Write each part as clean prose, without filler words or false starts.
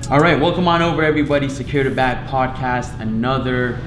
All right, welcome on over, everybody. Secure the Bag Podcast, another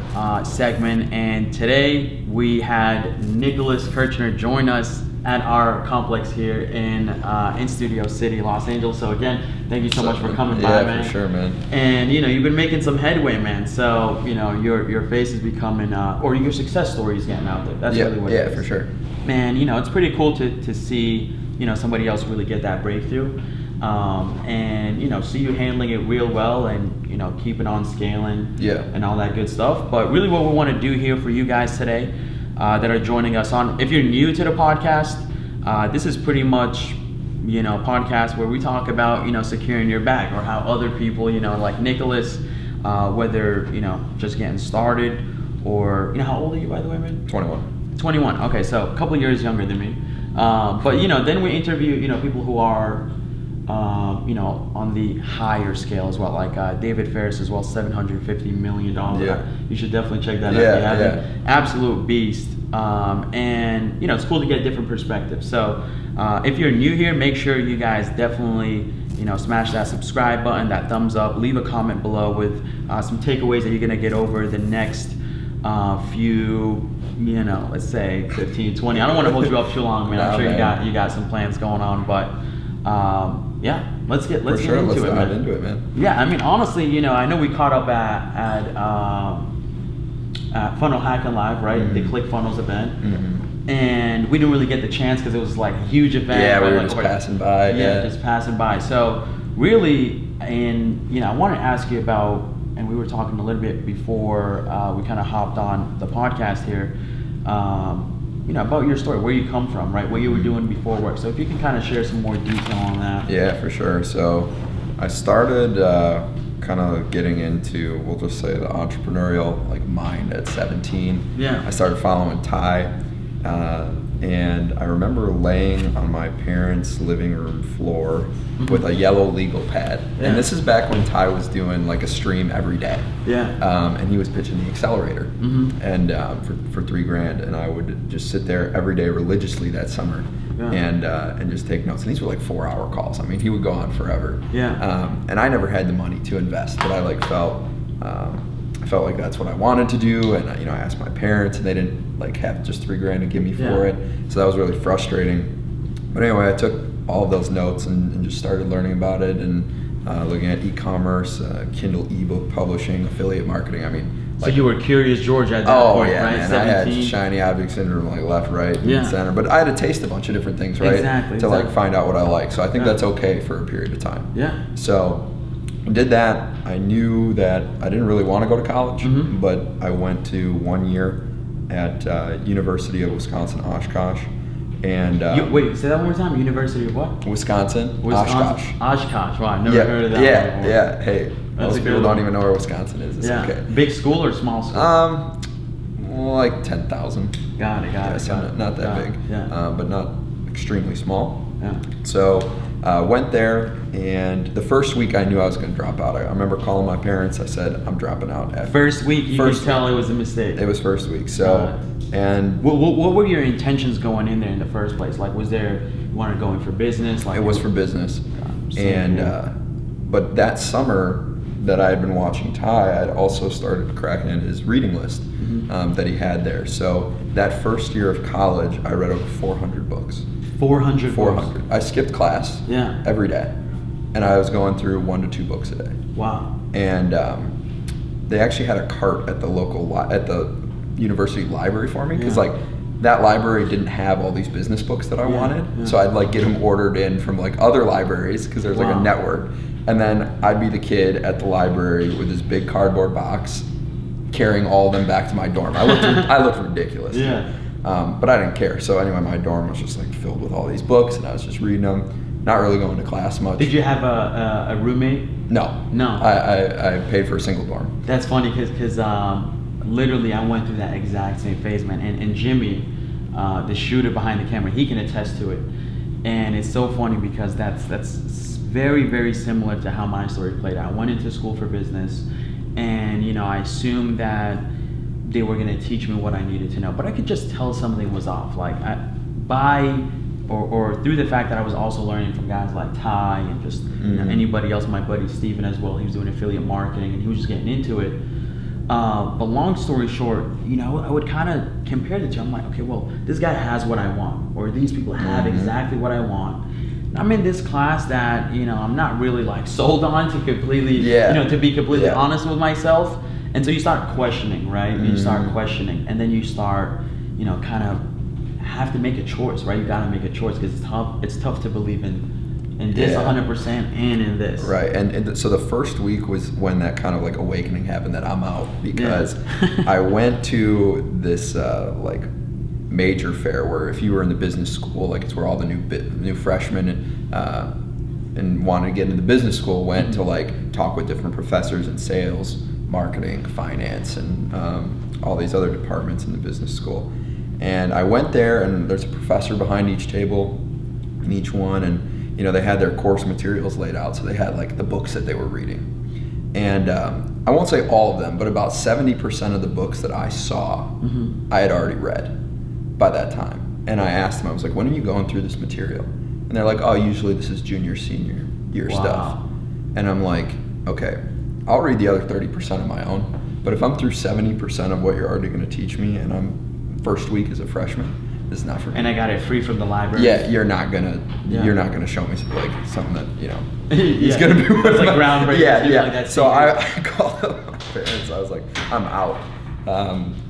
segment. And today we had Nicholas Kirchner join us at our complex here in Studio City, Los Angeles. So again, thank you so much for coming by, man. Yeah, for sure, man. And you've been making some headway, man. So your face is becoming, or your success story is getting out there. That's really what it is. Yeah, for sure. Man, it's pretty cool to see somebody else really get that breakthrough. And see you handling it real well and keeping on scaling and all that good stuff. But really what we want to do here for you guys today that are joining us on, if you're new to the podcast, this is pretty much podcast where we talk about securing your bag, or how other people like Nicholas, whether just getting started, or how old are you, by the way, man? 21. Okay, so a couple years younger than me. But then we interview people who are on the higher scale as well, like David Ferris as well, $750 million. You should definitely check that out. Absolute beast. And it's cool to get different perspectives. So if you're new here, make sure you guys definitely smash that subscribe button, that thumbs up, leave a comment below with some takeaways that you're gonna get over the next few, let's say 15, 20. I don't want to hold you up too long, man. I'm sure you got some plans going on, but let's get into it, man. Yeah, I mean, honestly, I know we caught up at Funnel Hacking Live, right? Mm-hmm. The ClickFunnels event, and we didn't really get the chance because it was like a huge event. Yeah, we were just passing by. Just passing by. So really, and I want to ask you about, and we were talking a little bit before we kind of hopped on the podcast here. About your story, where you come from, right? What you were doing before work. So if you can kind of share some more detail on that. Yeah, for sure. So I started kind of getting into, we'll just say, the entrepreneurial mind at 17. Yeah. I started following Ty, and I remember laying on my parents' living room floor with a yellow legal pad. Yeah. And this is back when Ty was doing like a stream every day. Yeah. And he was pitching the accelerator, and for $3,000, and I would just sit there every day religiously that summer, and just take notes. And these were like 4-hour calls. I mean, he would go on forever. Yeah. And I never had the money to invest, but I felt like that's what I wanted to do, and I asked my parents, and they didn't have just $3,000 to give me for it. So that was really frustrating. But anyway, I took all of those notes and just started learning about it, and looking at e-commerce, Kindle ebook publishing, affiliate marketing. I mean, so you were curious George at that point, right? Man, 17. I had shiny object syndrome, left, right, and center. But I had to taste a bunch of different things, right? Exactly. Find out what I like. So I think that's okay for a period of time. Yeah. So I did that. I knew that I didn't really want to go to college, but I went to 1 year at University of Wisconsin, Oshkosh. And wait, say that one more time. University of what? Wisconsin, Oshkosh. Oshkosh. Wow, I never heard of that before. Yeah. Hey, most people don't even know where Wisconsin is. It's okay. Big school or small school? Like 10,000. Got it. So not that big. Yeah. But not extremely small. Yeah. So went there, and the first week I knew I was going to drop out. I remember calling my parents. I said, I'm dropping out. First week, you could tell it was a mistake. It was first week. So, and what were your intentions going in there in the first place? Was there, you wanted to go in for business? It was for business. But that summer that I had been watching Ty, I'd also started cracking in his reading list that he had there. So that first year of college, I read over 400 books. 400 books. I skipped class every day, and I was going through 1 to 2 books a day. Wow. And they actually had a cart at the university library for me, because that library didn't have all these business books that I wanted. So I'd get them ordered in from other libraries, because there's a network, and then I'd be the kid at the library with this big cardboard box carrying all of them back to my dorm. I looked ridiculous. Yeah. But I didn't care. So anyway, my dorm was just filled with all these books, and I was just reading them, not really going to class much. Did you have a roommate? No. I paid for a single dorm. That's funny because literally I went through that exact same phase, man. And Jimmy, the shooter behind the camera, he can attest to it. And it's so funny because that's very, very similar to how my story played out. I went into school for business, and I assumed that they were going to teach me what I needed to know, but I could just tell something was off. By or through the fact that I was also learning from guys like Ty and just anybody else, my buddy Steven as well, he was doing affiliate marketing and he was just getting into it. But long story short, I would kind of compare the two. I'm like, okay, well, this guy has what I want, or these people have exactly what I want. I'm in this class that, I'm not really like sold on to completely, to be completely honest with myself. And so you start questioning, right? You start questioning, and then you start, kind of have to make a choice, right? You got to make a choice because it's tough to believe in this 100% and in this. Right, and so the first week was when that kind of like awakening happened that I'm out, because I went to this like major fair where if you were in the business school, like it's where all the new freshmen and wanted to get into the business school went to like talk with different professors in sales, marketing, finance, and all these other departments in the business school. And I went there, and there's a professor behind each table in each one, and they had their course materials laid out, so they had like the books that they were reading. And I won't say all of them, but about 70% of the books that I saw, I had already read by that time. And I asked them, I was like, when are you going through this material? And they're like, oh, usually this is junior, senior year stuff. And I'm like, okay, I'll read the other 30% of my own, but if I'm through 70% of what you're already going to teach me, and I'm first week as a freshman, this is not for me. And I got it free from the library. Yeah, you're not gonna show me like something that is gonna be it's like groundbreaking. Yeah. Like so I called up my parents. I was like, I'm out.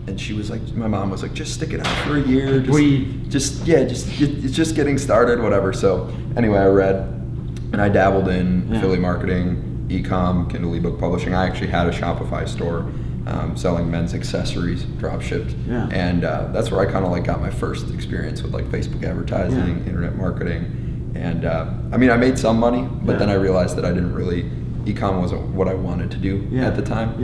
And she was like, my mom was like, just stick it out for a year. It's just getting started, whatever. So anyway, I read, and I dabbled in affiliate marketing, e-com, Kindle ebook publishing. I actually had a Shopify store. Selling men's accessories, drop shipped, and that's where I kind of like got my first experience with like Facebook advertising, internet marketing, and I made some money, but then I realized that I didn't really, e-com wasn't what I wanted to do at the time.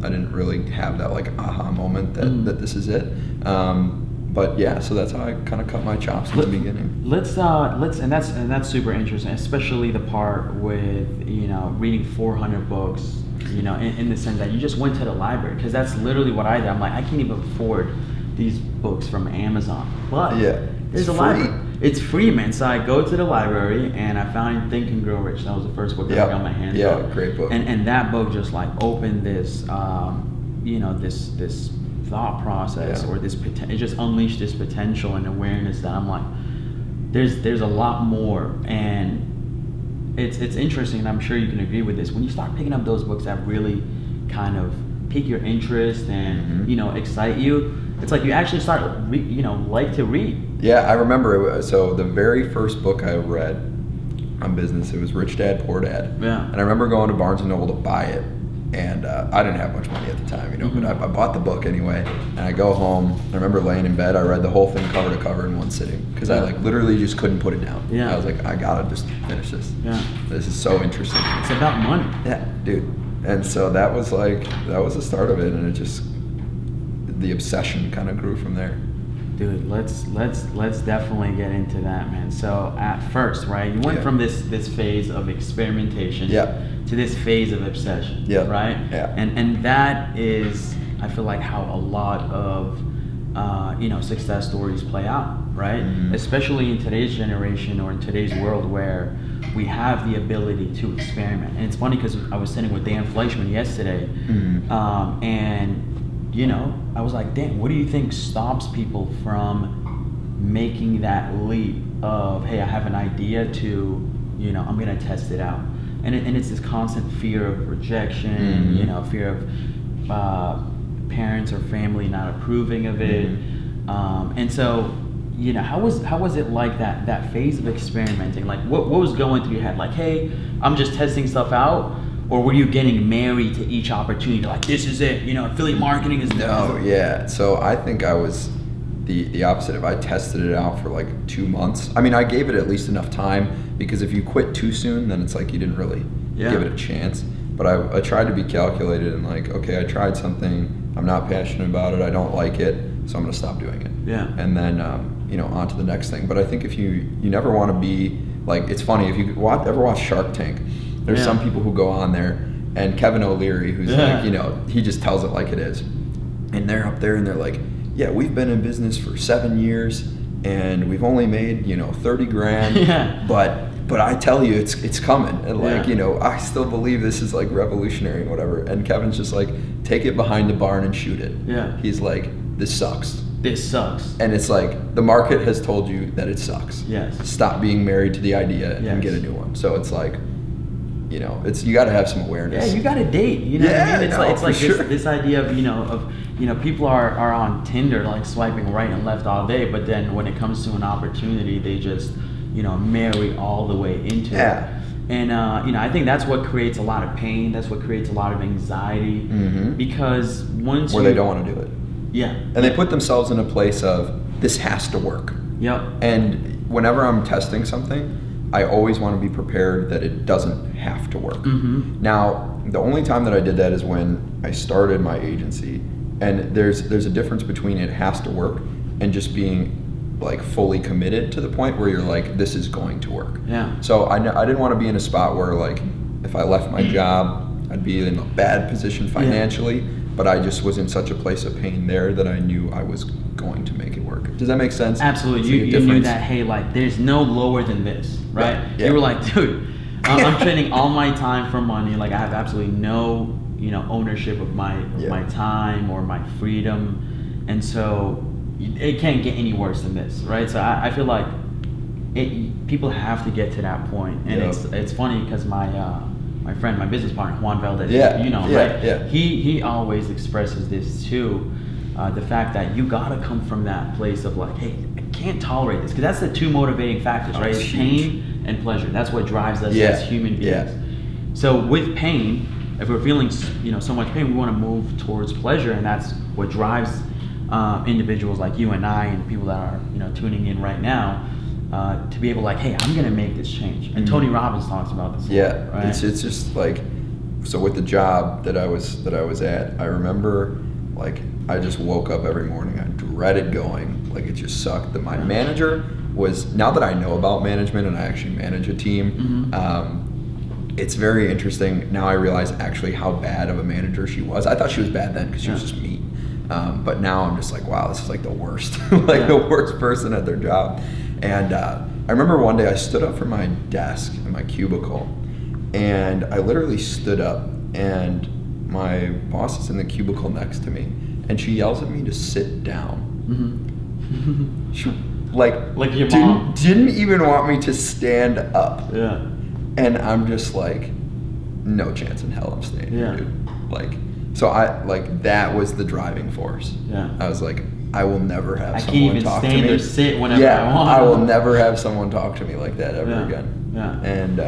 I didn't really have that like aha moment that this is it. But so that's how I kind of cut my chops in the beginning. Let's and that's super interesting, especially the part with reading 400 books. In the sense that you just went to the library, because that's literally what I did. I'm like, I can't even afford these books from Amazon, but there's a library. It's free, man. So I go to the library and I found Think and Grow Rich. That was the first book that I got my hands on. Yeah, great book. And that book just like opened this, this thought process or this it just unleashed this potential and awareness that I'm like, there's a lot more. And it's interesting, and I'm sure you can agree with this. When you start picking up those books that really kind of pique your interest and excite you, it's like you actually start like to read. Yeah, I remember. So the very first book I read on business, it was Rich Dad Poor Dad. Yeah. And I remember going to Barnes and Noble to buy it, and I didn't have much money at the time, but I bought the book anyway. And I go home. I remember laying in bed. I read the whole thing cover to cover in one sitting, because I like literally just couldn't put it down. I was like, I gotta just finish this. This is so interesting. It's about money. Yeah, dude. And so that was the start of it, and it just, the obsession kind of grew from there. Dude, let's definitely get into that, man. So at first, right, you went from this phase of experimentation to this phase of obsession, right? Yeah. And that is, I feel like, how a lot of success stories play out, right? Especially in today's generation or in today's world where we have the ability to experiment. And it's funny because I was sitting with Dan Fleischman yesterday, and I was like, Dan, what do you think stops people from making that leap of, hey, I have an idea to, I'm gonna test it out. And it's this constant fear of rejection, fear of parents or family not approving of it. And so, how was it like that phase of experimenting? Like what was going through your head? Like, hey, I'm just testing stuff out? Or were you getting married to each opportunity? Like, this is it, affiliate marketing is So I think I was the opposite. If I tested it out for like 2 months, I gave it at least enough time, because if you quit too soon, then it's like you didn't really give it a chance. But I tried to be calculated and like, okay, I tried something, I'm not passionate about it, I don't like it, so I'm gonna stop doing it. Yeah. And then on to the next thing. But I think if you never want to be like, it's funny, if you ever watch Shark Tank, there's some people who go on there, and Kevin O'Leary, who's like, he just tells it like it is. And they're up there and they're like, yeah, we've been in business for 7 years and we've only made 30 grand, yeah. but I tell you, it's coming, and like I still believe this is like revolutionary and whatever. And Kevin's just like, take it behind the barn and shoot it. Yeah. He's like, this sucks. This sucks. And it's like, the market has told you that it sucks. Yes. Stop being married to the idea and get a new one. So it's like, you got to have some awareness. Yeah, you got to date. You know what I mean? It's like sure. this idea of people are on Tinder like swiping right and left all day, but then when it comes to an opportunity, they just marry all the way into it. And I think that's what creates a lot of pain. That's what creates a lot of anxiety, because once they don't want to do it. Yeah. And they put themselves in a place of, this has to work. Yep. And whenever I'm testing something, I always want to be prepared that it doesn't have to work. Now, the only time that I did that is when I started my agency, and there's a difference between it has to work and just being like fully committed to the point where you're like, this is going to work. Yeah. So I didn't want to be in a spot where like, if I left my job, I'd be in a bad position financially, but I just was in such a place of pain there that I knew I was going to make it work. Does that make sense? Absolutely. You knew that, hey, like there's no lower than this, right? Yeah. You were like, dude, I'm trading all my time for money. Like I have absolutely no, ownership of my time or my freedom. And so it can't get any worse than this, right? So I feel like people have to get to that point. And it's funny because my friend, my business partner, Juan Valdez, right? Yeah. He always expresses this too. The fact that you gotta come from that place of like, hey, I can't tolerate this, because that's the two motivating factors, right? It's pain and pleasure. That's what drives us as human beings. Yeah. So with pain, if we're feeling so much pain, we want to move towards pleasure, and that's what drives individuals like you and I and people that are tuning in right now to be able like, hey, I'm gonna make this change. And Tony Robbins talks about this. Right? It's just like, so with the job that I was at, I remember like I just woke up every morning, I dreaded going, like it just sucked. That my manager was, now that I know about management and I actually manage a team, it's very interesting. Now I realize actually how bad of a manager she was. I thought she was bad then because she was just mean. But now I'm just like, wow, this is like the worst, the worst person at their job. And I remember one day I stood up from my desk in my cubicle, and I literally stood up, and my boss is in the cubicle next to me, and she yells at me to sit down. She like your mom didn't even want me to stand up. Yeah. And I'm just like, no chance in hell I'm staying here, dude. Like, so I like, that was the driving force. Yeah. I was like, I will never have someone talk to me. I can't even stand or sit whenever I want. I will never have someone talk to me like that ever again. Yeah. And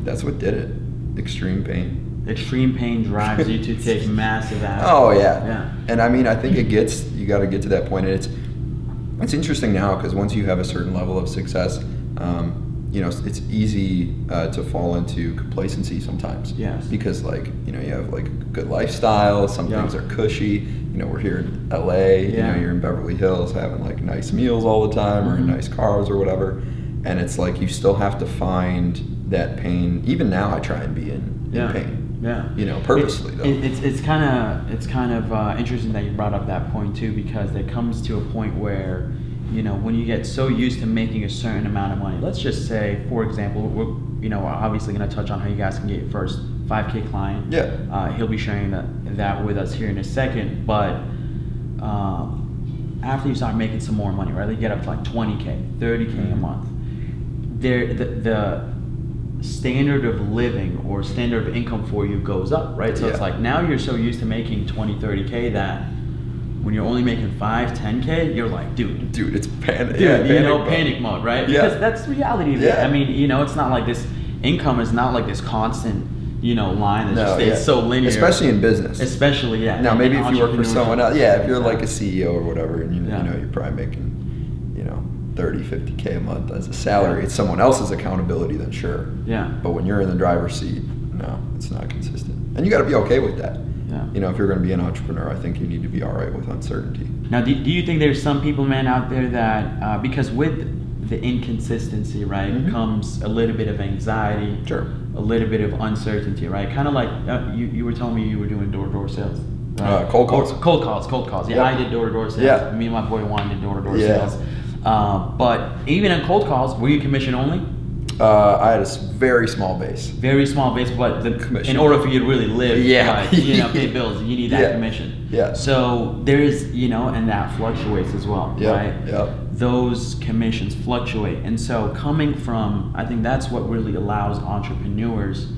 that's what did it. Extreme pain. Extreme pain drives you to take massive action. Oh yeah. And I mean, I think you got to get to that point, and it's interesting now because once you have a certain level of success, it's easy to fall into complacency sometimes. Yes. Because like, you have like a good lifestyle, some things are cushy. We're here in LA, you're in Beverly Hills having like nice meals all the time or in nice cars or whatever. And it's like, you still have to find that pain. Even now I try and be in pain. Yeah. Purposely though. It's kind of interesting that you brought up that point too, because there comes to a point where, when you get so used to making a certain amount of money, let's just say, for example, we're obviously going to touch on how you guys can get your first 5K client. Yeah. He'll be sharing that with us here in a second, but after you start making some more money, right? You get up to like 20K, 30K a month. The standard of living or standard of income for you goes up, right? So it's like, now you're so used to making 20, 30K that when you're only making 5, 10K, you're like, dude, it's panic. Panic mode, right? Because that's the reality of it. I mean, it's not like this income is not like this constant, line that just stays so linear. Especially in business. Especially, Now, maybe if you work for someone else, if you're like a CEO or whatever, and you're probably making, 30, 50K a month as a salary, it's someone else's accountability, then sure. Yeah. But when you're in the driver's seat, no, it's not consistent. And you got to be okay with that. Yeah. If you're going to be an entrepreneur, I think you need to be all right with uncertainty. Now, do you think there's some people, man, out there that, because with the inconsistency, right, comes a little bit of anxiety, a little bit of uncertainty, right? Kind of like you were telling me you were doing door-to-door sales. Right? Cold calls. Cold calls. Yeah, I did door-to-door sales. Yeah. Me and my boy Juan did door-to-door sales. But even in cold calls, were you commission only? I had a very small base. Very small base, but commission. In order for you to really live, pay bills, you need that commission. Yeah. So there's, and that fluctuates as well, right? Yep. Those commissions fluctuate. And so coming from, I think that's what really allows entrepreneurs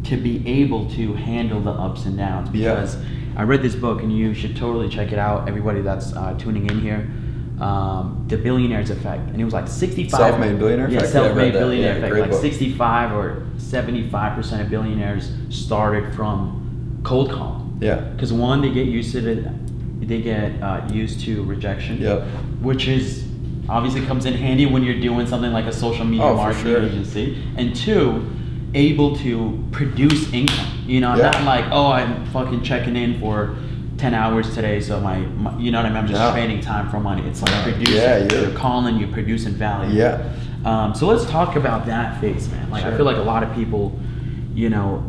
to be able to handle the ups and downs. Because I read this book, and you should totally check it out, everybody that's tuning in here. The Billionaire's Effect, and it was like 65 self-made billionaire effect. Self-made billionaire effect. Like book. 65 or 75% of billionaires started from cold call. Yeah. Because one, they get used to it. They get used to rejection. Yep. Which is obviously comes in handy when you're doing something like a social media marketing agency. And two, able to produce income. Not like, I'm fucking checking in for 10 hours today, so my you know what I mean? I'm just trading time for money. It's like producing. You're calling, you're producing value. Yeah. So let's talk about that phase, man. Like, I feel like a lot of people,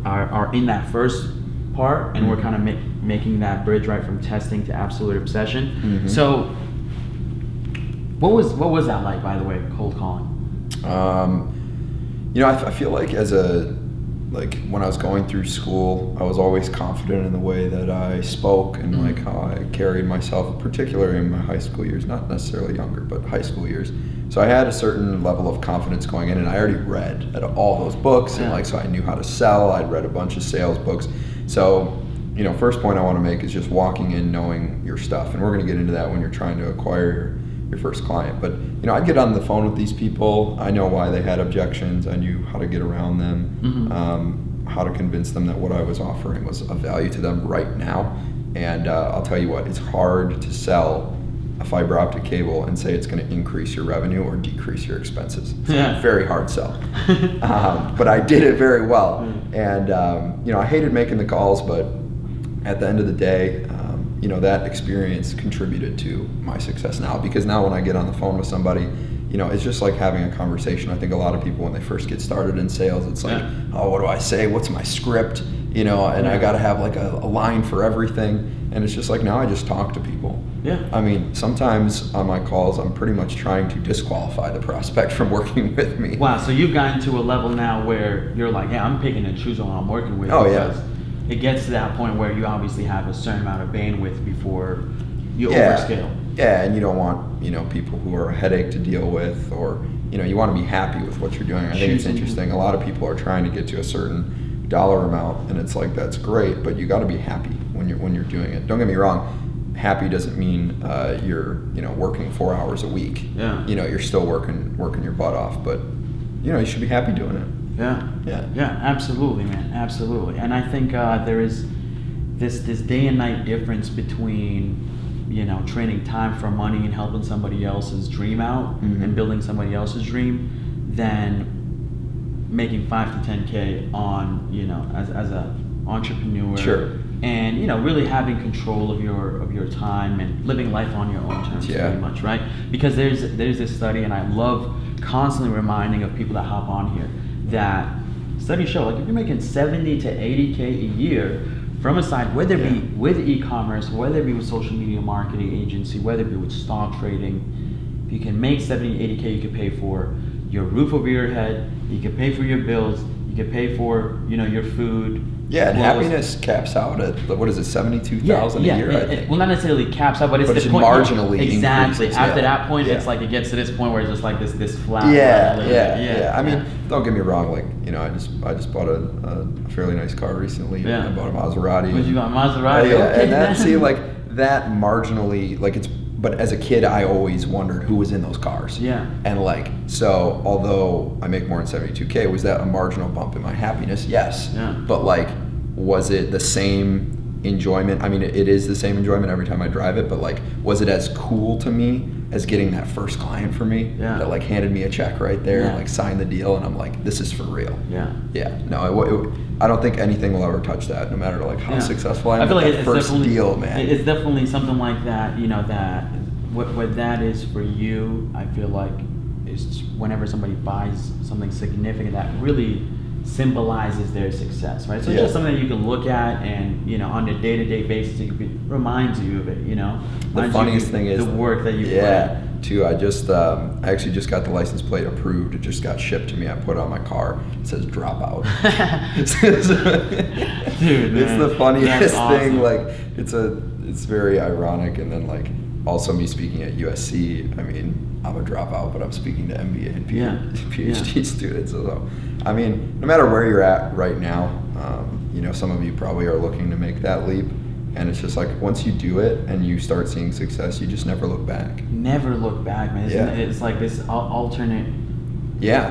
are in that first part, and we're kind of making that bridge right from testing to absolute obsession. Mm-hmm. So, what was that like, by the way, cold calling? I feel like when I was going through school, I was always confident in the way that I spoke and like how I carried myself, particularly in my high school years, not necessarily younger, but high school years. So I had a certain level of confidence going in, and I already read all those books, and so I knew how to sell. I'd read a bunch of sales books. So, first point I want to make is just walking in knowing your stuff, and we're going to get into that when you're trying to acquire your first client. But I'd get on the phone with these people. I know why they had objections. I knew how to get around them, how to convince them that what I was offering was of value to them right now. And I'll tell you what, it's hard to sell a fiber optic cable and say it's going to increase your revenue or decrease your expenses. It's a very hard sell. But I did it very well. And I hated making the calls, but at the end of the day, that experience contributed to my success now, because now when I get on the phone with somebody, it's just like having a conversation. I think a lot of people, when they first get started in sales, it's like, what do I say? What's my script? And I got to have like a line for everything. And it's just like, now I just talk to people. Yeah. I mean, sometimes on my calls, I'm pretty much trying to disqualify the prospect from working with me. Wow. So you've gotten to a level now where you're like, I'm picking and choosing what I'm working with. It gets to that point where you obviously have a certain amount of bandwidth before you overscale. Yeah, and you don't want, people who are a headache to deal with, or, you want to be happy with what you're doing. I think it's interesting. A lot of people are trying to get to a certain dollar amount, and it's like, that's great, but you got to be happy when you're doing it. Don't get me wrong. Happy doesn't mean you're, working 4 hours a week. Yeah. You're still working your butt off, but, you should be happy doing it. Yeah, absolutely, man, absolutely. And I think there is this day and night difference between, trading time for money and helping somebody else's dream out and building somebody else's dream, than making 5 to 10K on, as an entrepreneur. Sure. And really having control of your time and living life on your own terms, pretty much, right? Because there's this study, and I love constantly reminding of people that hop on here, that studies show, like, if you're making 70 to 80K a year from a side, whether it be with e-commerce, whether it be with social media marketing agency, whether it be with stock trading, if you can make 70, 80K, you can pay for your roof over your head, you can pay for your bills, you can pay for, your food. Yeah, and happiness caps out at, what is it, 72,000 a year, I think. Well, not necessarily caps out, but it's the point. Marginally exactly. Increases, After that point, it's like it gets to this point where it's just like this flat. Yeah. I mean, don't get me wrong. Like, I just bought a fairly nice car recently. Yeah. I bought a Maserati. What you got, Maserati? Yeah, and that marginally, like, it's. But as a kid, I always wondered who was in those cars. Yeah. And so although I make more than 72K, was that a marginal bump in my happiness? Yes. Yeah. But was it the same enjoyment? I mean, it is the same enjoyment every time I drive it, but was it as cool to me as getting that first client for me that handed me a check right there and signed the deal, and I'm like, this is for real. Yeah. Yeah. No, I don't think anything will ever touch that, no matter how successful I am. I feel like it's first deal, man. It's definitely something like that. That what that is for you, I feel like, is whenever somebody buys something significant that really symbolizes their success, right? So it's just something that you can look at, and on a day-to-day basis, it reminds you of it. The funniest thing is the work that you put. too. I actually just got the license plate approved. It just got shipped to me. I put it on my car. It says dropout. Dude, it's the funniest thing. Like it's very ironic. And then like also me speaking at USC. I mean, I'm a dropout, but I'm speaking to MBA and PhD students. So I mean, no matter where you're at right now, some of you probably are looking to make that leap. And it's just like once you do it and you start seeing success, you just never look back. Never look back, man. It's like this alternate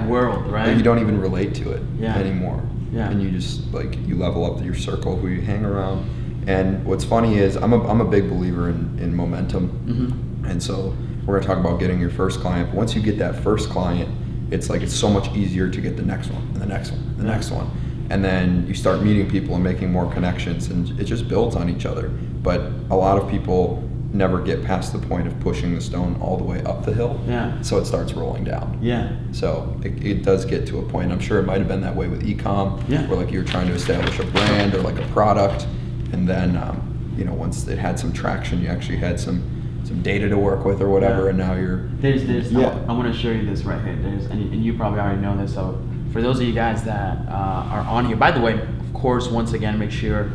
world, right? Like you don't even relate to it anymore. Yeah. And you just like you level up your circle, who you hang around. And what's funny is I'm a big believer in momentum. Mm-hmm. And so we're gonna talk about getting your first client. But once you get that first client, it's like it's so much easier to get the next one and the next one and the next one. And then you start meeting people and making more connections, and it just builds on each other. But a lot of people never get past the point of pushing the stone all the way up the hill. Yeah. So it starts rolling down. Yeah. So it does get to a point. I'm sure it might have been that way with e-com, where like you're trying to establish a brand or like a product, and then once it had some traction, you actually had some data to work with or whatever, and now you're. I want to show you this right here. And you probably already know this. So for those of you guys that are on here, by the way, of course, once again, make sure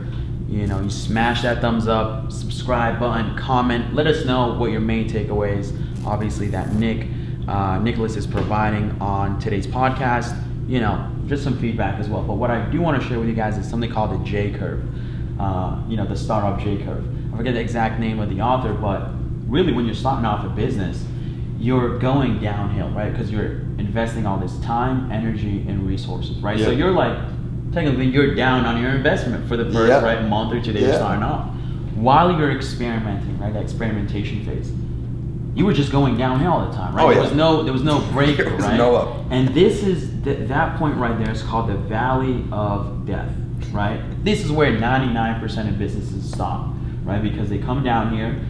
you smash that thumbs up, subscribe button, comment. Let us know what your main takeaways, obviously, that Nicholas is providing on today's podcast. Just some feedback as well. But what I do want to share with you guys is something called the J curve. The startup J curve. I forget the exact name of the author, but really, when you're starting off a business, you're going downhill, right? Because you're investing all this time, energy, and resources, right? Yeah. So you're like, technically, you're down on your investment for the first month or two that you're starting off. While you're experimenting, right? That experimentation phase, you were just going downhill all the time, right? There was no breakthrough, right? No up. And this is that point right there is called the valley of death, right? This is where 99% of businesses stop, right? Because they come down here.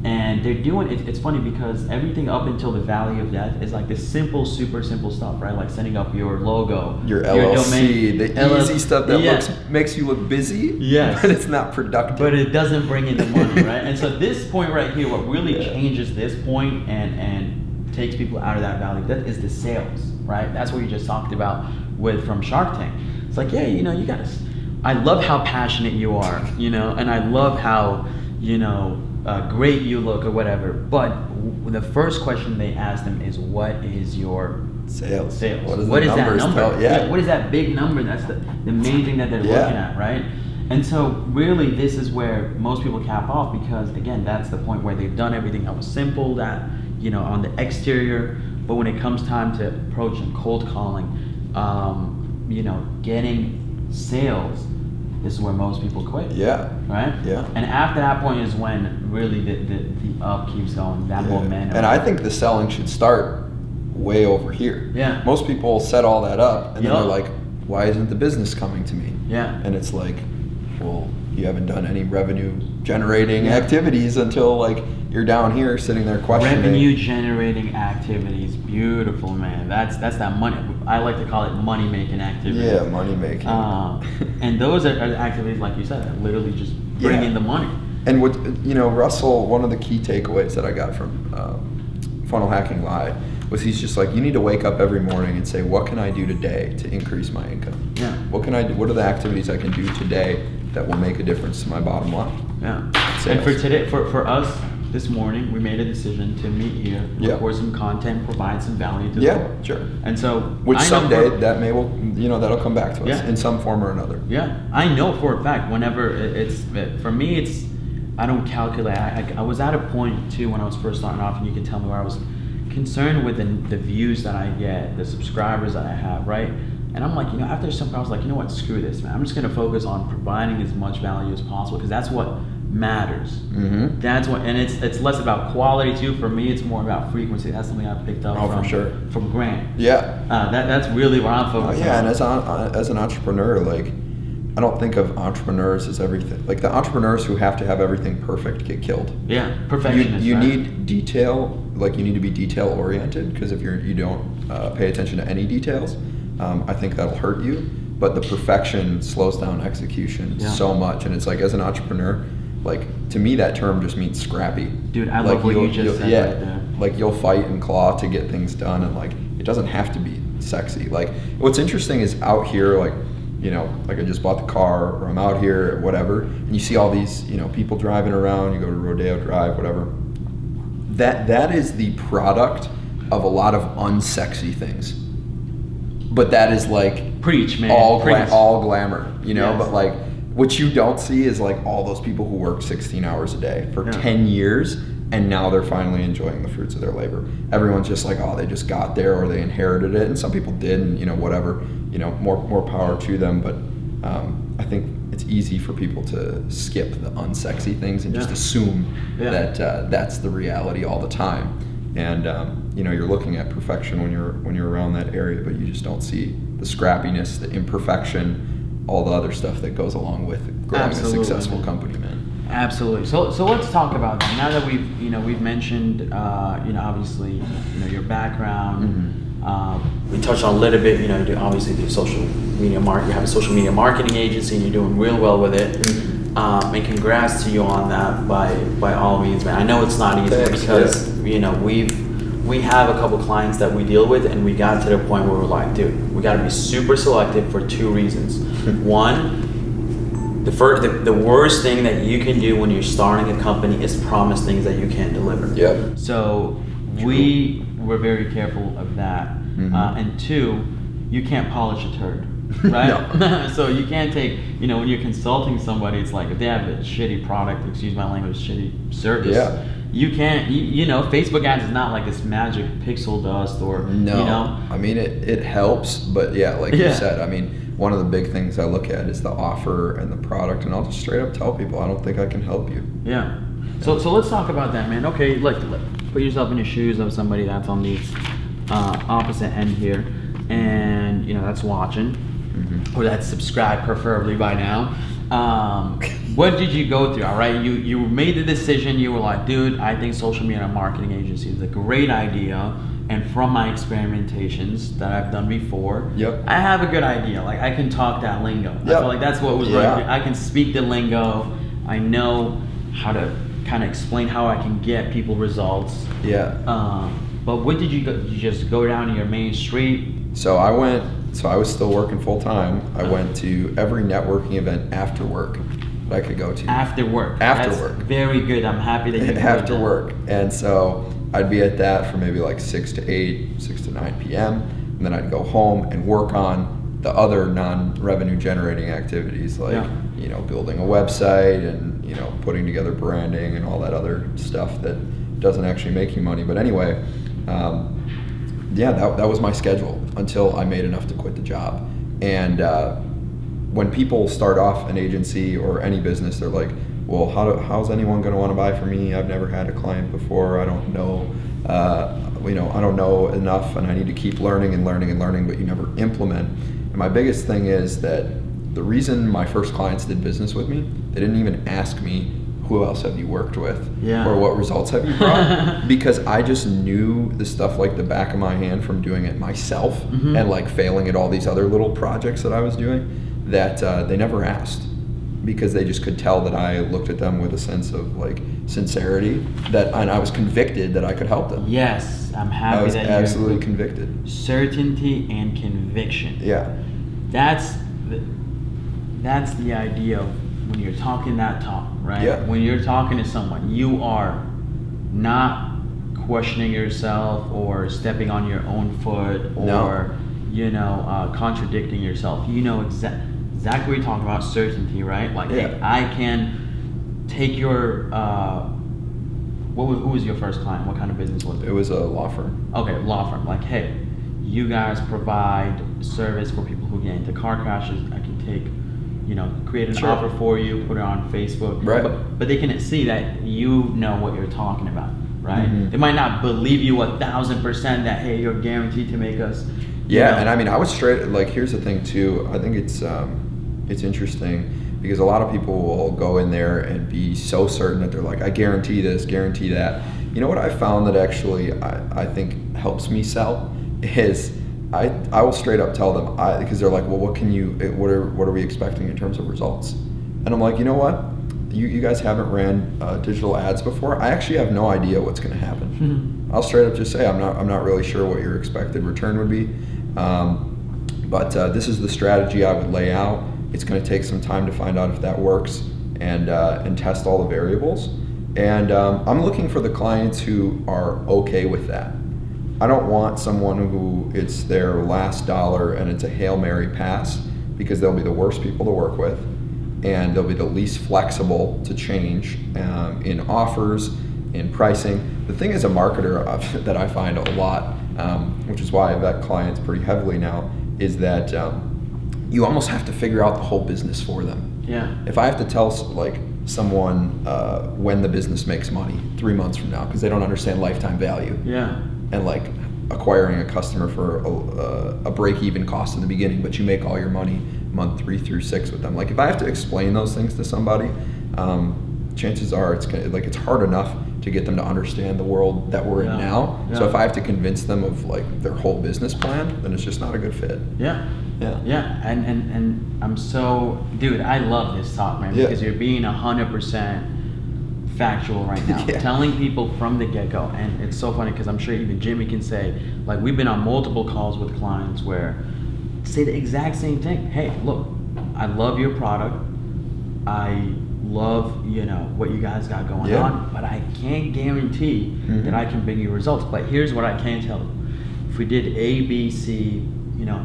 And they're doing it. It's funny because everything up until the valley of death is like this super simple stuff, right? Like setting up your logo, your LLC, domain, the easy stuff that makes you look busy, but it's not productive. But it doesn't bring in the money, right? And so this point right here, what really changes this point and takes people out of that valley of death is the sales, right? That's what you just talked about from Shark Tank. It's like, you gotta. I love how passionate you are, and I love how, great you look or whatever, but the first question they ask them is, what is your sales? What is that number? What is that big number? That's the main thing that they're looking at, right? And so really this is where most people cap off, because again, that's the point where they've done everything that was simple, that on the exterior, but when it comes time to approach and cold calling, getting sales, this is where most people quit. Right? Yeah. And after that point is when really the up keeps going, that momentum. And I think the selling should start way over here. Yeah. Most people set all that up and then they're like, why isn't the business coming to me? Yeah. And it's like, well, you haven't done any revenue generating activities until like you're down here sitting there questioning. Revenue generating activities, beautiful, man. That's that money. I like to call it money making activities. Yeah, money making. And those are activities, like you said, that literally just bring in the money. And what Russell, one of the key takeaways that I got from Funnel Hacking Live was he's just like, you need to wake up every morning and say, what can I do today to increase my income? Yeah. What can I do? What are the activities I can do today that will make a difference to my bottom line? Yeah. And for today, for us this morning, we made a decision to meet here, record some content, provide some value to the world. Sure. And so, which someday that'll come back to us in some form or another. Yeah, I know for a fact. Whenever for me, I don't calculate. I was at a point too when I was first starting off, and you can tell me where I was concerned with the views that I get, the subscribers that I have, right? And I'm like, after some point I was like, what, screw this, man. I'm just gonna focus on providing as much value as possible, because that's what matters. Mm-hmm. That's what, and it's less about quality too. For me, it's more about frequency. That's something I picked up from Grant. Yeah. That's really what I'm focused on. And as an entrepreneur, like, I don't think of entrepreneurs as everything. Like, the entrepreneurs who have to have everything perfect get killed. Yeah, perfectionists. You need detail. Like, you need to be detail oriented, because if you don't pay attention to any details, I think that'll hurt you. But the perfection slows down execution so much. And it's like, as an entrepreneur, like, to me that term just means scrappy. Dude, I love what you just said right there. like you'll fight and claw to get things done, and like it doesn't have to be sexy. Like what's interesting is out here, like, you know, like I just bought the car, or I'm out here, or whatever, and you see all these, you know, people driving around. You go to Rodeo Drive, whatever. That is the product of a lot of unsexy things. But that is like preach, man. All glamour, you know. Yes. But like what you don't see is like all those people who work 16 hours a day for 10 years, and now they're finally enjoying the fruits of their labor. Everyone's just like, oh, they just got there, or they inherited it, and some people did, and you know, whatever, you know, more power to them. But I think it's easy for people to skip the unsexy things and just assume that that's the reality all the time. And you know, you're looking at perfection when you're around that area, but you just don't see the scrappiness, the imperfection, all the other stuff that goes along with growing a successful company, man. Absolutely. So let's talk about that. Now that we've mentioned, you know, obviously, you know, your background. We touched on a little bit. You know, you obviously do social media marketing. You have a social media marketing agency, and you're doing real well with it. And congrats to you on that by all means, man. I know it's not easy because you know we have a couple clients that we deal with, and we got to the point where we're like, dude, we got to be super selective for two reasons. One, the worst thing that you can do when you're starting a company is promise things that you can't deliver. Yep. So we were very careful of that. And two, you can't polish a turd, right? No. So you can't take, you know, when you're consulting somebody, it's like if they have a shitty product, excuse my language, shitty service. Yeah. You can't, you know, Facebook ads is not like this magic pixel dust or, you know. I mean, it helps, but yeah, like you said, I mean, one of the big things I look at is the offer and the product, and I'll just straight up tell people, I don't think I can help you. Yeah. So let's talk about that, man. Okay, like put yourself in the shoes of somebody that's on the opposite end here, and you know, that's watching, or that's subscribed preferably by now. What did you go through? All right, you made the decision. You were like, dude, I think social media marketing agency is a great idea. And from my experimentations that I've done before, I have a good idea. Like I can talk that lingo. I feel like that's what was right. I can speak the lingo. I know how to kind of explain how I can get people results. But what did you go? Did you just go down to your main street? So I was still working full time. I went to every networking event after work that I could go to. After work. After work. Very good. I'm happy that you after work. And so I'd be at that for maybe like 6 to 8, 6 to 9 p.m. And then I'd go home and work on the other non-revenue generating activities, like you know, building a website and you know, putting together branding and all that other stuff that doesn't actually make you money. But anyway, that was my schedule until I made enough to quit the job. And when people start off an agency or any business, they're like, well, how's anyone going to want to buy from me? I've never had a client before. I don't know, you know, I don't know enough, and I need to keep learning and learning and learning, but you never implement. And my biggest thing is that the reason my first clients did business with me, they didn't even ask me, who else have you worked with? Or what results have you brought? Because I just knew the stuff like the back of my hand from doing it myself and like failing at all these other little projects that I was doing, that they never asked, because they just could tell that I looked at them with a sense of like sincerity, and I was convicted that I could help them. Yes, I'm happy. I was that absolutely convicted. Certainty and conviction. Yeah. That's the idea of when you're talking that talk, right? Yeah. When you're talking to someone, you are not questioning yourself or stepping on your own foot or you know, contradicting yourself. You know exactly what you're talking about, certainty, right? Like, hey, I can take your, who was your first client? What kind of business was it? It was a law firm. Okay, law firm. Like, hey, you guys provide service for people who get into car crashes. I can take, you know, create an offer for you, put it on Facebook. Right. But they can see that you know what you're talking about, right? They might not believe you 1,000% that, hey, you're guaranteed to make us. Yeah, and I mean, I was straight, like, here's the thing too. I think it's interesting because a lot of people will go in there and be so certain that they're like, I guarantee this, guarantee that. You know what I found that actually I think helps me sell is I will straight up tell them, because they're like, well, what are we expecting in terms of results? And I'm like, you know what? You guys haven't ran digital ads before. I actually have no idea what's going to happen. I'll straight up just say I'm not really sure what your expected return would be, but this is the strategy I would lay out. It's going to take some time to find out if that works and test all the variables. And I'm looking for the clients who are okay with that. I don't want someone who it's their last dollar and it's a Hail Mary pass, because they'll be the worst people to work with and they'll be the least flexible to change in offers, in pricing. The thing as a marketer that I find a lot, which is why I vet clients pretty heavily now, is that you almost have to figure out the whole business for them. Yeah. If I have to tell someone when the business makes money 3 months from now because they don't understand lifetime value, yeah, and like acquiring a customer for a break-even cost in the beginning, but you make all your money month 3 through 6 with them. Like if I have to explain those things to somebody, chances are it's hard enough to get them to understand the world that we're in now. Yeah. So if I have to convince them of like their whole business plan, then it's just not a good fit. Yeah. And I'm so, dude, I love this talk, man, because you're being 100% factual right now, telling people from the get-go. And it's so funny because I'm sure even Jimmy can say, like, we've been on multiple calls with clients where say the exact same thing. Hey, look, I love your product, I love what you guys got going on, but I can't guarantee that I can bring you results. But here's what I can tell you: if we did A, B, C,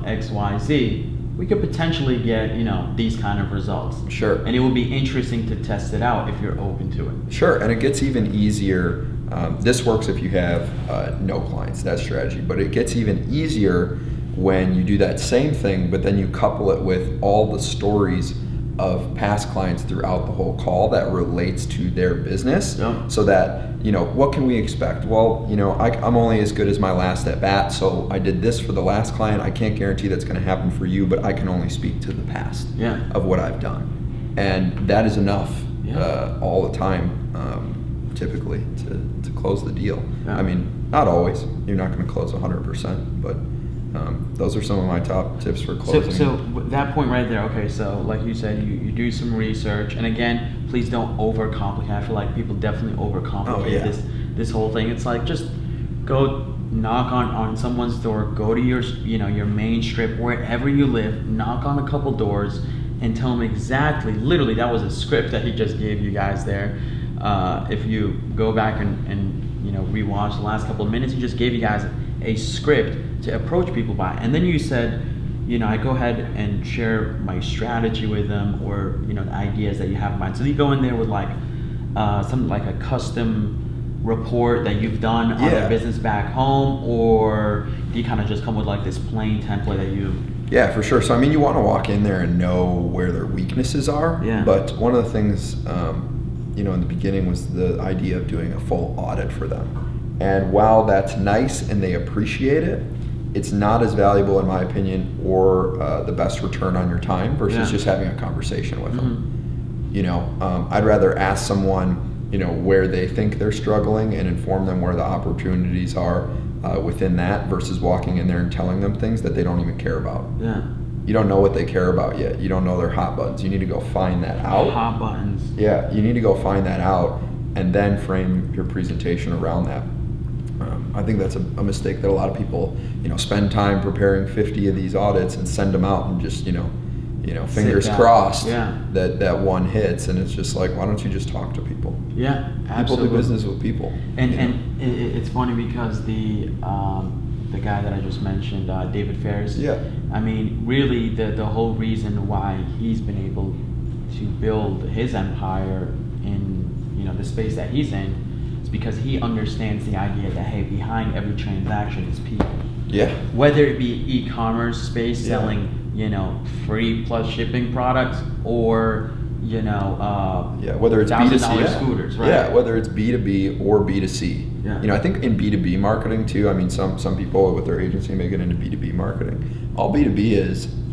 X, Y, Z, we could potentially get these kind of results. Sure. And it will be interesting to test it out if you're open to it. Sure. And it gets even easier. This works if you have no clients, that strategy, but it gets even easier when you do that same thing, but then you couple it with all the stories of past clients throughout the whole call that relates to their business, so that what can we expect? Well, I'm only as good as my last at bat, so I did this for the last client. I can't guarantee that's going to happen for you, but I can only speak to the past of what I've done, and that is enough all the time, typically to close the deal. I mean, not always. You're not going to close 100%, but those are some of my top tips for closing. So that point right there, okay, so like you said, you do some research, and again, please don't overcomplicate. I feel like people definitely overcomplicate this whole thing. It's like, just go knock on someone's door, go to your your main strip, wherever you live, knock on a couple doors and tell them exactly, literally, that was a script that he just gave you guys there. If you go back and rewatch the last couple of minutes, he just gave you guys a script to approach people by, and then you said, I go ahead and share my strategy with them, or the ideas that you have in mind. So you go in there with like something like a custom report that you've done on your business back home, or do you kind of just come with like this plain template that you? Yeah, for sure. So I mean, you want to walk in there and know where their weaknesses are. Yeah. But one of the things, in the beginning was the idea of doing a full audit for them. And while that's nice and they appreciate it, it's not as valuable, in my opinion, or the best return on your time versus just having a conversation with them. I'd rather ask someone, where they think they're struggling and inform them where the opportunities are within that, versus walking in there and telling them things that they don't even care about. Yeah. You don't know what they care about yet. You don't know their hot buttons. You need to go find that out. Hot buttons. Yeah, you need to go find that out and then frame your presentation around that. I think that's a mistake that a lot of people, spend time preparing 50 of these audits and send them out and just, fingers crossed that one hits. And it's just like, why don't you just talk to people? Yeah, absolutely. People do business with people. And it's funny because the guy that I just mentioned, David Ferris. Yeah. I mean, really, the whole reason why he's been able to build his empire in the space that he's in, because he understands the idea that, hey, behind every transaction is people. Yeah. Whether it be e-commerce space selling, free plus shipping products, or whether it's B2C, scooters, right? Yeah, whether it's B2B or B2C. Yeah. I think in B2B marketing too. I mean, some people with their agency may get into B2B marketing. All B2B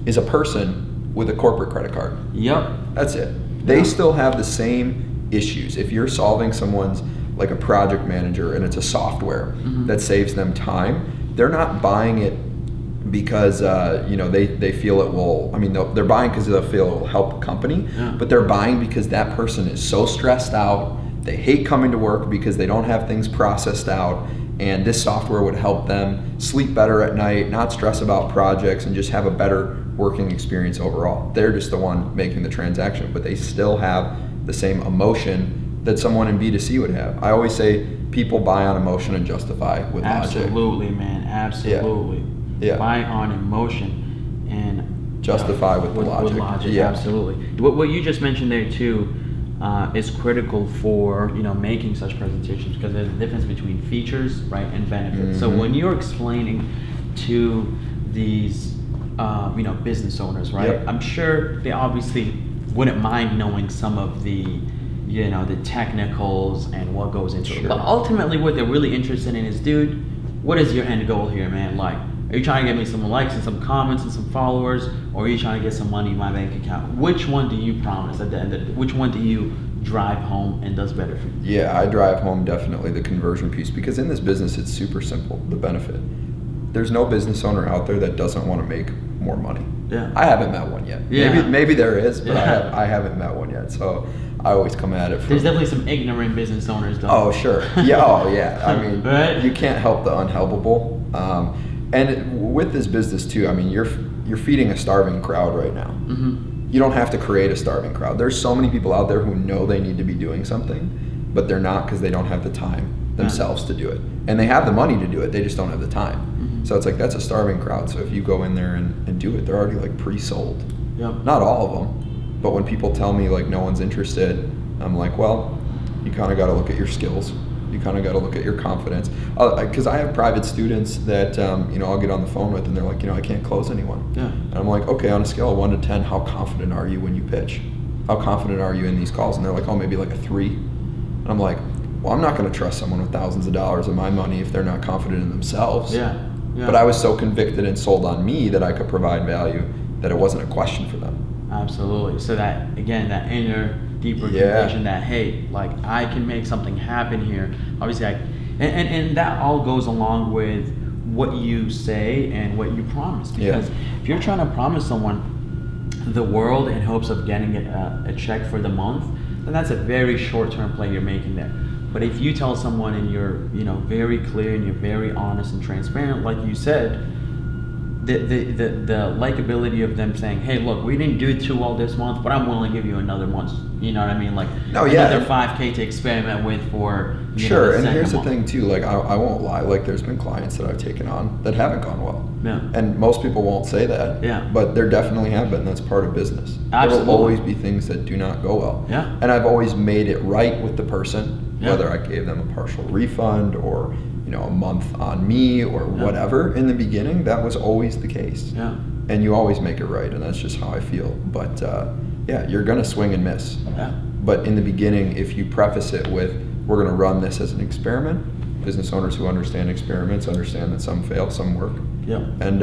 is a person with a corporate credit card. Yep. That's it. They still have the same issues. If you're solving someone's, like a project manager, and it's a software that saves them time, they're not buying it because they feel it will. I mean, they're buying because they feel it will help the company, but they're buying because that person is so stressed out. They hate coming to work because they don't have things processed out, and this software would help them sleep better at night, not stress about projects, and just have a better working experience overall. They're just the one making the transaction, but they still have the same emotion that someone in B2C would have. I always say people buy on emotion and justify with logic. Absolutely, man. Absolutely. Yeah. Buy on emotion and justify with logic. With logic, yeah. Absolutely. What you just mentioned there too is critical for making such presentations, because there's a difference between features, right, and benefits. So when you're explaining to these business owners, right, I'm sure they obviously wouldn't mind knowing some of the the technicals and what goes into it. But ultimately what they're really interested in is, dude, what is your end goal here, man? Like, are you trying to get me some likes and some comments and some followers, or are you trying to get some money in my bank account? Which one do you promise at the end of the day? Which one do you drive home and does better for you? Yeah, I drive home definitely the conversion piece, because in this business it's super simple, the benefit. There's no business owner out there that doesn't want to make more money. Yeah. I haven't met one yet. Yeah. Maybe there is, but I haven't met one yet. So I always come at it from... There's definitely some ignorant business owners though. Oh, sure. Yeah, I mean, right? You can't help the unhelpable. And with this business too, I mean, you're feeding a starving crowd right now. Mm-hmm. You don't have to create a starving crowd. There's so many people out there who know they need to be doing something, but they're not, because they don't have the time themselves to do it. And they have the money to do it, they just don't have the time. Mm-hmm. So it's like, that's a starving crowd. So if you go in there and do it, they're already like pre-sold. Yep. Not all of them, but when people tell me like no one's interested, I'm like, well, you kind of got to look at your skills. You kind of got to look at your confidence. Because I have private students that I'll get on the phone with, and they're like, I can't close anyone. Yeah. And I'm like, okay, on a scale of 1 to 10, how confident are you when you pitch? How confident are you in these calls? And they're like, oh, maybe like a 3. And I'm like, well, I'm not going to trust someone with thousands of dollars of my money if they're not confident in themselves. Yeah. But I was so convicted and sold on me that I could provide value that it wasn't a question for them. Absolutely. So that, again, that inner, deeper conviction that, hey, like, I can make something happen here. Obviously, and that all goes along with what you say and what you promise. Because if you're trying to promise someone the world in hopes of getting a check for the month, then that's a very short-term play you're making there. But if you tell someone and you're very clear and you're very honest and transparent, like you said, the likability of them saying, hey, look, we didn't do too well this month, but I'm willing to give you another month. You know what I mean? Like, another $5K to experiment with for sure. And here's the thing too, like, I won't lie, like, there's been clients that I've taken on that haven't gone well. Yeah. And most people won't say that. Yeah. But there definitely have been. That's part of business. Absolutely. There will always be things that do not go well. Yeah. And I've always made it right with the person, whether I gave them a partial refund or a month on me or whatever in the beginning. That was always the case. Yeah. And you always make it right, and that's just how I feel. But you're gonna swing and miss. Yeah. But in the beginning, if you preface it with, we're gonna run this as an experiment, business owners who understand experiments understand that some fail, some work. Yeah. And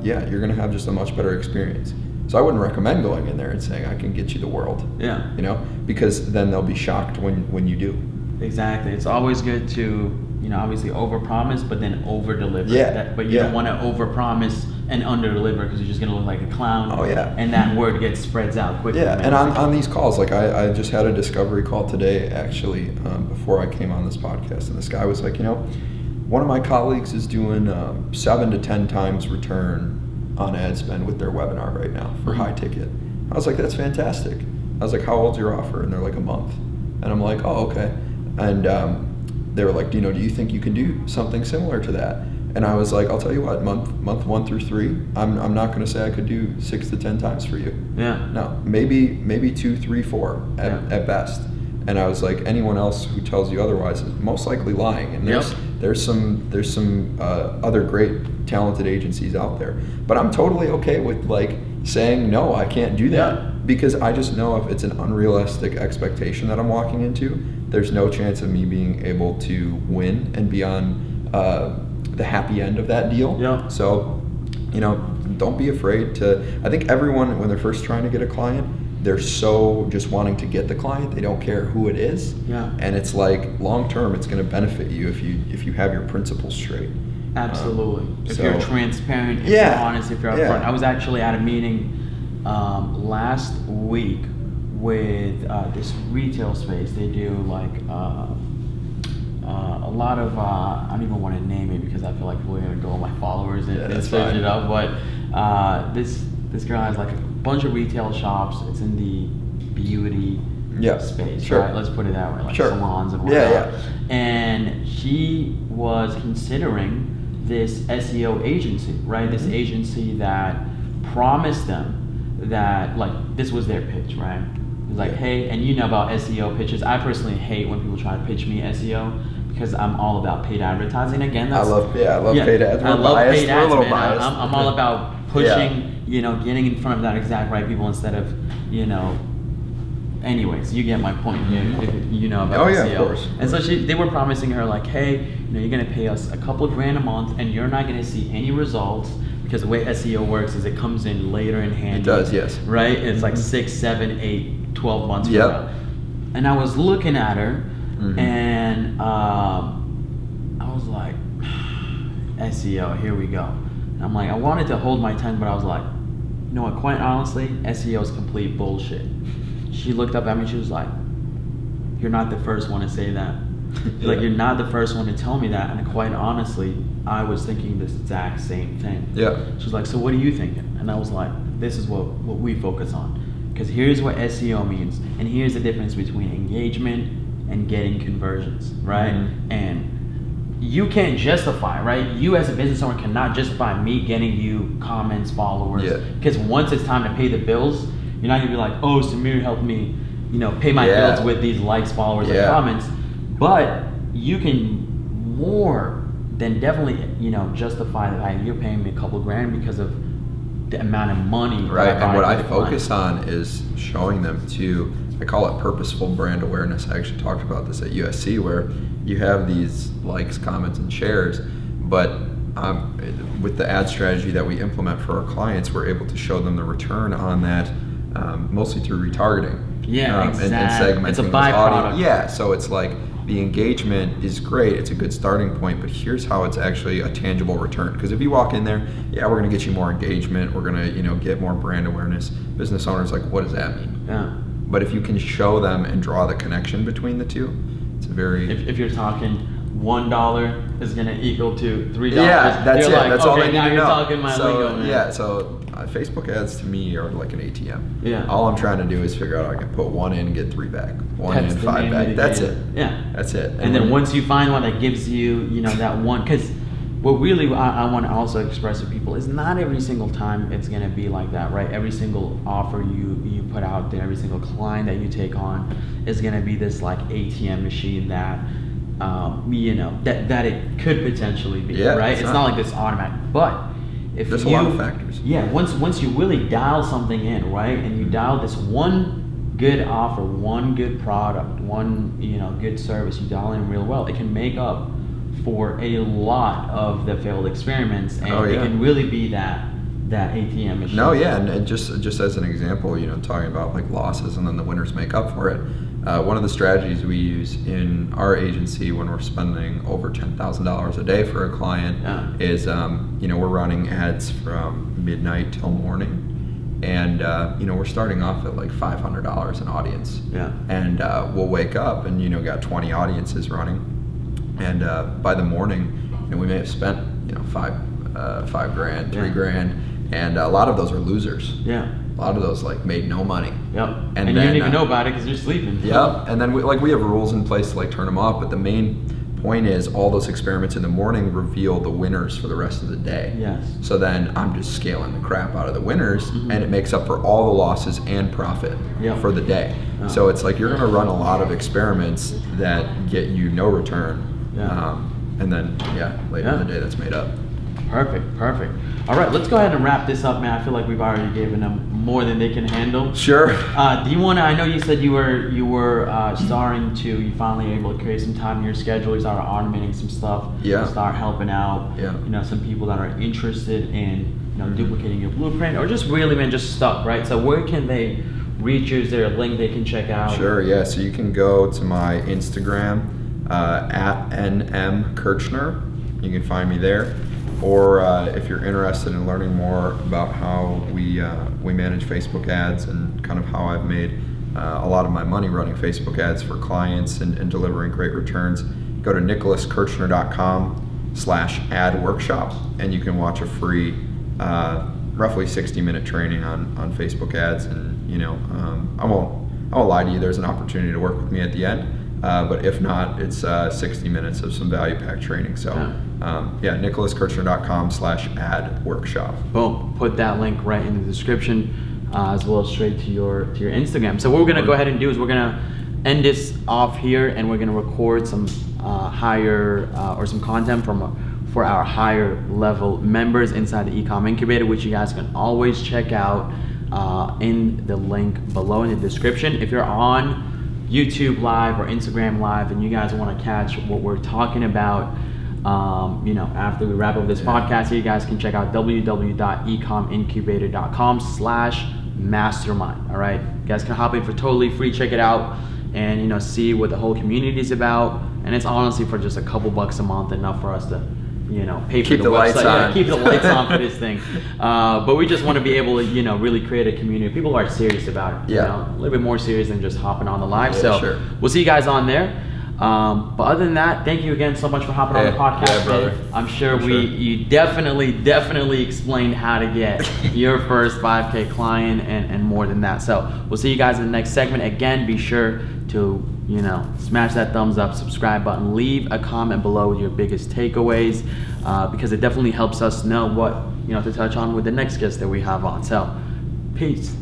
you're gonna have just a much better experience. So I wouldn't recommend going in there and saying, I can get you the world. Yeah. Because then they'll be shocked when you do. Exactly. It's always good to, obviously overpromise, but then overdeliver. Yeah. But you don't want to overpromise and underdeliver, because you're just going to look like a clown. Oh, yeah. And that word spreads out quickly. Yeah, and on these calls, like I just had a discovery call today, actually, before I came on this podcast, and this guy was like, one of my colleagues is doing 7 to 10 times return on ad spend with their webinar right now for high ticket. I was like, that's fantastic. I was like, how old's your offer? And they're like, a month. And I'm like, oh, okay. And they were like, do you think you can do something similar to that? And I was like, I'll tell you what, month 1 through 3, I'm not going to say I could do 6 to 10 times for you. Yeah. No, maybe 2, 3, 4 at best. And I was like, anyone else who tells you otherwise is most likely lying. And there's some other great talented agencies out there. But I'm totally okay with like saying, no, I can't do that, because I just know if it's an unrealistic expectation that I'm walking into, there's no chance of me being able to win and be on the happy end of that deal. Yeah. So, don't be afraid to. I think everyone, when they're first trying to get a client, they're so just wanting to get the client, they don't care who it is. Yeah. And it's like, long term, it's going to benefit you if you have your principles straight. Absolutely. If you're transparent, if you're honest, if you're upfront. I was actually at a meeting last week with this retail space. They do like a lot of I don't even want to name it because I feel like we're gonna go on my followers and search it up. But this girl has like a bunch of retail shops. It's in the beauty space, sure. Right? Let's put it that way, like sure. salons and whatnot. Yeah. And she was considering this SEO agency, right? This agency that promised them that, like, this was their pitch, right? It's like, hey, and you know about SEO pitches. I personally hate when people try to pitch me SEO because I'm all about paid advertising. Again, I love paid ads. I love paid ads, man. Biased. I'm all about pushing, getting in front of that exact right people instead of, anyways, you get my point here. If you know about SEO. Of course. And so they were promising her like, hey, you're gonna pay us a couple of grand a month, and you're not gonna see any results because the way SEO works is it comes in later in handy. It does, yes. Right? It's like 6, 7, 8, 12 months from now. And I was looking at her, and I was like, SEO, here we go. And I'm like, I wanted to hold my tongue, but I was like, you know what? Quite honestly, SEO is complete bullshit. She looked up at me, she was like, you're not the first one to say that. Like, you're not the first one to tell me that. And quite honestly, I was thinking this exact same thing. She's like, so what are you thinking? And I was like, this is what we focus on. Because here's what SEO means. And here's the difference between engagement and getting conversions, right? And you can't justify, right? You as a business owner cannot justify me getting you comments, followers. Because once it's time to pay the bills, you're not gonna be like, oh, Samir helped me, pay my bills with these likes, followers, and comments. But you can more than definitely, justify the fact you're paying me a couple grand because of the amount of money. Right, and what I focus on is showing them I call it purposeful brand awareness. I actually talked about this at USC, where you have these likes, comments, and shares, but with the ad strategy that we implement for our clients, we're able to show them the return on that, mostly through retargeting. Exactly. And segmenting it's a those byproduct. So it's like, the engagement is great, it's a good starting point, but here's how it's actually a tangible return. Because if you walk in there, we're going to get you more engagement, we're going to get more brand awareness. Business owners like, what does that mean? But if you can show them and draw the connection between the two, it's a very... If you're talking $1 is going to equal to $3. That's it. That's all they need to know. You're talking my lingo, man. So Facebook ads to me are like an ATM. All I'm trying to do is figure out how I can put one in and get 3 back. One in, 5 back. That's it. That's it. And then once you find one that gives you, that one, because what really I want to also express to people is not every single time it's going to be like that, right? Every single offer you put out there, every single client that you take on is going to be this like ATM machine that that it could potentially be, right? It's not like this automatic, but if there's a lot of factors. Once you really dial something in, right, and you dial this one good offer, one good product, one good service, you dial in real well, it can make up for a lot of the failed experiments, and it can really be that ATM machine. And just as an example, talking about like losses and then the winners make up for it. One of the strategies we use in our agency when we're spending over $10,000 a day for a client is, we're running ads from midnight till morning, and we're starting off at like $500 an audience. And we'll wake up and got 20 audiences running, and by the morning, we may have spent $5 grand, $3 grand, and a lot of those are losers. A lot of those like made no money. And then, you don't even know about it because you're sleeping. And then we have rules in place to like turn them off, but the main point is all those experiments in the morning reveal the winners for the rest of the day. So then I'm just scaling the crap out of the winners, and it makes up for all the losses and profit for the day. So it's like you're going to run a lot of experiments that get you no return, and then later in the day that's made up. Perfect. All right, let's go ahead and wrap this up, man. I feel like we've already given them more than they can handle. Sure. Do you want to? I know you said you were starting to. You finally able to create some time in your schedule. You started automating some stuff. You start helping out. Some people that are interested in duplicating your blueprint, or just really, man, just stuck, right? So where can they reach you? Is there a link they can check out? Sure. So you can go to my Instagram at @nmkirchner. You can find me there. Or if you're interested in learning more about how we manage Facebook ads and kind of how I've made a lot of my money running Facebook ads for clients and delivering great returns, go to nicholaskirchner.com/ad-workshop, and you can watch a free roughly 60-minute training on Facebook ads. And I won't lie to you, there's an opportunity to work with me at the end, but if not, it's 60 minutes of some value-packed training. So nicholaskirchner.com/ad-workshop. Boom, put that link right in the description, as well as straight to your Instagram. So what we're gonna go ahead and do is we're gonna end this off here, and we're gonna record some higher or some content for our higher level members inside the Ecom Incubator, which you guys can always check out in the link below in the description. If you're on YouTube Live or Instagram Live and you guys want to catch what we're talking about, after we wrap up this podcast here, you guys can check out www.ecomincubator.com/mastermind. All right, you guys can hop in for totally free, check it out, and see what the whole community is about. And it's honestly for just a couple bucks a month, enough for us to pay for keep the website, lights on. keep the lights on for this thing. But we just want to be able to, really create a community of people who are serious about it. A little bit more serious than just hopping on the live. We'll see you guys on there. But other than that, thank you again so much for hopping on the podcast, brother. I'm sure you definitely explained how to get your first 5K client and more than that. So we'll see you guys in the next segment. Again, be sure to smash that thumbs up, subscribe button, leave a comment below with your biggest takeaways, because it definitely helps us know what to touch on with the next guest that we have on. So peace.